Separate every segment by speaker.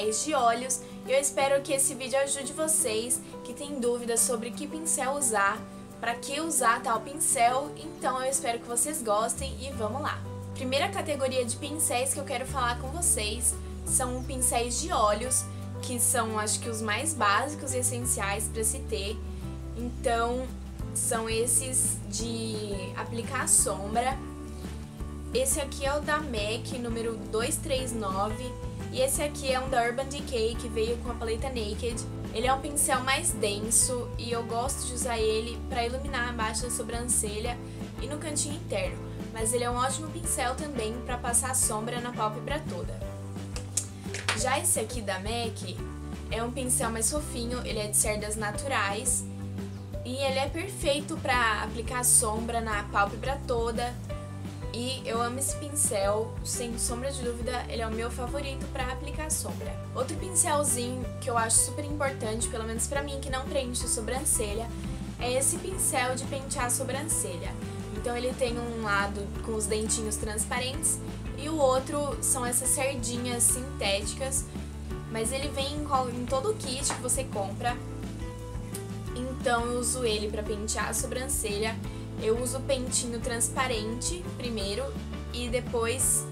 Speaker 1: pincéis de olhos. Eu espero que esse vídeo ajude vocês que têm dúvidas sobre que pincel usar, para que usar tal pincel, então eu espero que vocês gostem e vamos lá! Primeira categoria de pincéis que eu quero falar com vocês são pincéis de olhos, que são acho que os mais básicos e essenciais para se ter. Então são esses de aplicar sombra. Esse aqui é o da MAC, número 239, e esse aqui é um da Urban Decay, que veio com a paleta Naked. Ele é um pincel mais denso e eu gosto de usar ele para iluminar abaixo da sobrancelha e no cantinho interno, mas ele é um ótimo pincel também para passar sombra na pálpebra toda. Já esse aqui da MAC é um pincel mais fofinho, ele é de cerdas naturais e ele é perfeito para aplicar sombra na pálpebra toda. E eu amo esse pincel, sem sombra de dúvida, ele é o meu favorito para aplicar sombra. Outro pincelzinho que eu acho super importante, pelo menos pra mim que não preenche a sobrancelha, é esse pincel de pentear a sobrancelha. Então ele tem um lado com os dentinhos transparentes e o outro são essas cerdinhas sintéticas, mas ele vem em todo o kit que você compra. Então eu uso ele para pentear a sobrancelha. Eu uso o pentinho transparente primeiro e depois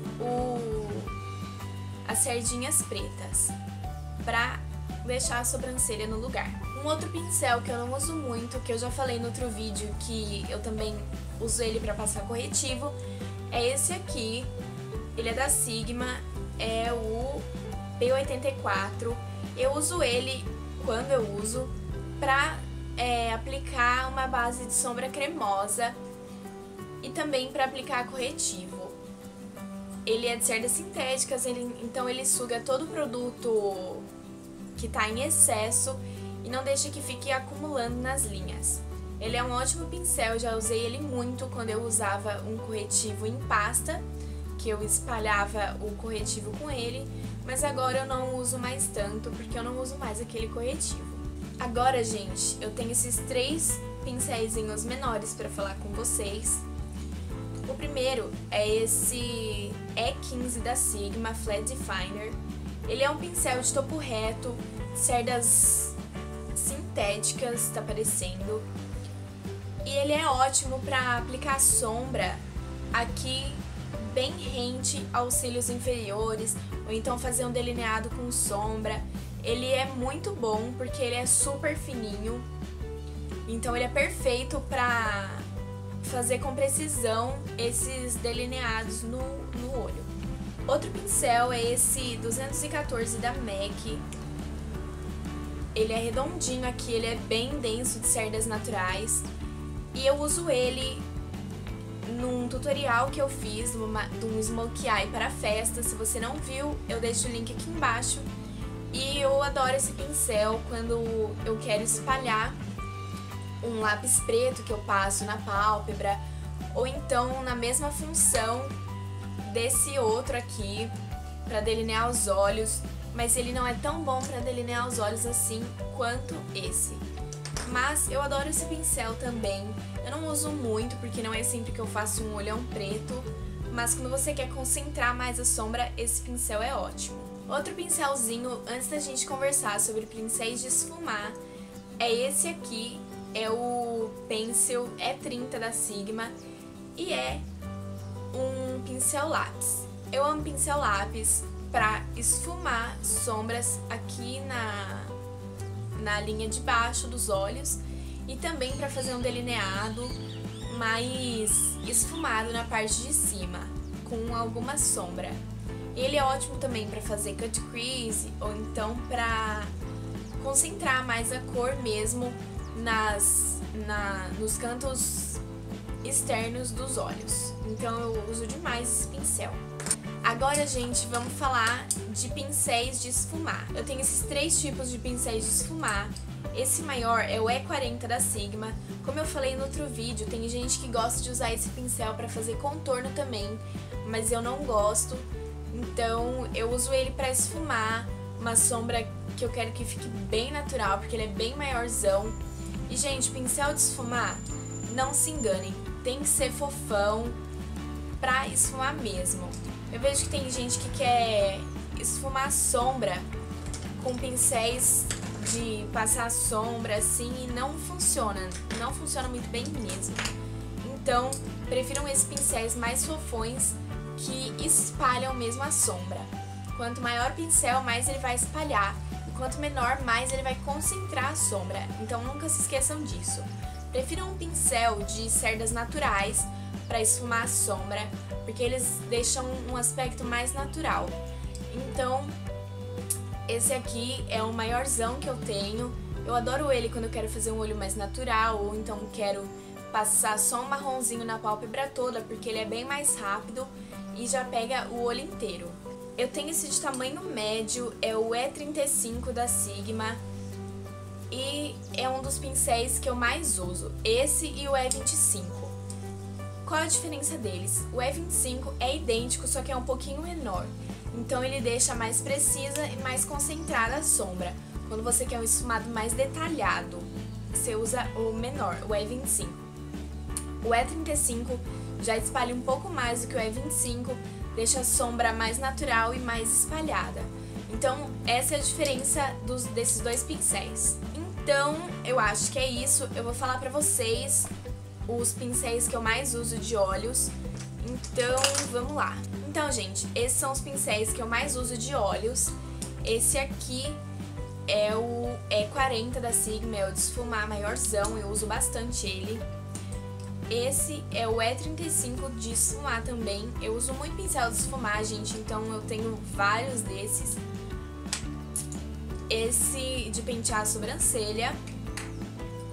Speaker 1: as cerdinhas pretas pra deixar a sobrancelha no lugar. Um outro pincel que eu não uso muito, que eu já falei no outro vídeo que eu também uso ele pra passar corretivo, é esse aqui. Ele é da Sigma, é o P84. Eu uso ele quando eu uso pra aplicar uma base de sombra cremosa e também para aplicar corretivo. Ele é de cerdas sintéticas, então ele suga todo o produto que está em excesso e não deixa que fique acumulando nas linhas. Ele é um ótimo pincel, já usei ele muito quando eu usava um corretivo em pasta, que eu espalhava o corretivo com ele, mas agora eu não uso mais tanto porque eu não uso mais aquele corretivo. Agora, gente, eu tenho esses 3 pincéisinhos menores para falar com vocês. O primeiro é esse E15 da Sigma Flat Definer. Ele é um pincel de topo reto, cerdas sintéticas, tá aparecendo. E ele é ótimo para aplicar sombra aqui bem rente aos cílios inferiores, ou então fazer um delineado com sombra. Ele é muito bom porque ele é super fininho, então ele é perfeito pra fazer com precisão esses delineados no olho. Outro pincel é esse 214 da MAC. Ele é redondinho aqui, ele é bem denso de cerdas naturais e eu uso ele num tutorial que eu fiz de um Smokey Eye para festa. Se você não viu, eu deixo o link aqui embaixo. E eu adoro esse pincel quando eu quero espalhar um lápis preto que eu passo na pálpebra, ou então na mesma função desse outro aqui, para delinear os olhos, mas ele não é tão bom para delinear os olhos assim quanto esse. Mas eu adoro esse pincel também. Eu não uso muito porque não é sempre que eu faço um olhão preto, mas quando você quer concentrar mais a sombra, esse pincel é ótimo. Outro pincelzinho, antes da gente conversar sobre pincéis de esfumar, é esse aqui, é o Pencil E30 da Sigma e é um pincel lápis. Eu amo pincel lápis para esfumar sombras aqui na linha de baixo dos olhos e também para fazer um delineado mais esfumado na parte de cima, com alguma sombra. Ele é ótimo também para fazer cut crease ou então para concentrar mais a cor mesmo nos cantos externos dos olhos. Então eu uso demais esse pincel. Agora, gente, vamos falar de pincéis de esfumar. Eu tenho esses 3 tipos de pincéis de esfumar. Esse maior é o E40 da Sigma. Como eu falei no outro vídeo, tem gente que gosta de usar esse pincel para fazer contorno também, mas eu não gosto. Então eu uso ele para esfumar uma sombra que eu quero que fique bem natural, porque ele é bem maiorzão. E, gente, pincel de esfumar, não se enganem, tem que ser fofão pra esfumar mesmo. Eu vejo que tem gente que quer esfumar sombra com pincéis de passar sombra assim e não funciona muito bem mesmo. Então, prefiram esses pincéis mais fofões que espalham mesmo a sombra. Quanto maior o pincel, mais ele vai espalhar, e quanto menor, mais ele vai concentrar a sombra. Então, nunca se esqueçam disso. Prefiram um pincel de cerdas naturais para esfumar a sombra, porque eles deixam um aspecto mais natural. Então, esse aqui é o maiorzão que eu tenho. Eu adoro ele quando eu quero fazer um olho mais natural, ou então quero passar só um marronzinho na pálpebra toda, porque ele é bem mais rápido e já pega o olho inteiro. Eu tenho esse de tamanho médio, é o E35 da Sigma, e é um dos pincéis que eu mais uso, esse e o E25. Qual a diferença deles? O E25 é idêntico, só que é um pouquinho menor, então ele deixa mais precisa e mais concentrada a sombra. Quando você quer um esfumado mais detalhado, você usa o menor, o E25. O E35 já espalha um pouco mais do que o E25, deixa a sombra mais natural e mais espalhada. Então, essa é a diferença desses dois pincéis. Então, eu acho que é isso. Eu vou falar pra vocês os pincéis que eu mais uso de olhos. Então, vamos lá. Então, gente, esses são os pincéis que eu mais uso de olhos. Esse aqui é o E40 da Sigma, é o de esfumar maiorzão, eu uso bastante ele. Esse é o E35 de esfumar também. Eu uso muito pincel de esfumar, gente, então eu tenho vários desses. Esse de pentear a sobrancelha.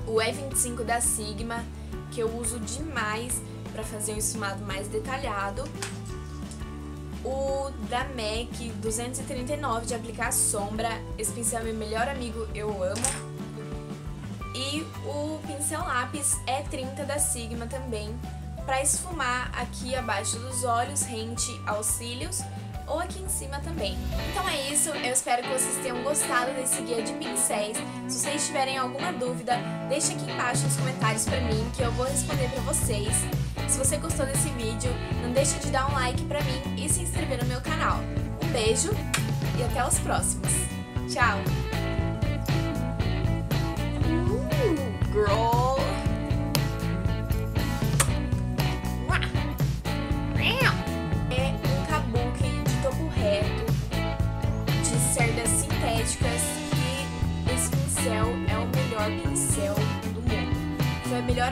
Speaker 1: O E25 da Sigma, que eu uso demais para fazer um esfumado mais detalhado. O da MAC 239 de aplicar sombra. Esse pincel é meu melhor amigo, eu amo. E o pincel lápis E30 da Sigma também, para esfumar aqui abaixo dos olhos, rente aos cílios, ou aqui em cima também. Então é isso, eu espero que vocês tenham gostado desse guia de pincéis. Se vocês tiverem alguma dúvida, deixe aqui embaixo nos comentários pra mim, que eu vou responder pra vocês. Se você gostou desse vídeo, não deixe de dar um like pra mim e se inscrever no meu canal. Um beijo e até os próximos. Tchau! Girl. É um kabuki de topo reto, de cerdas sintéticas, e esse pincel é o melhor pincel do mundo. Foi a melhor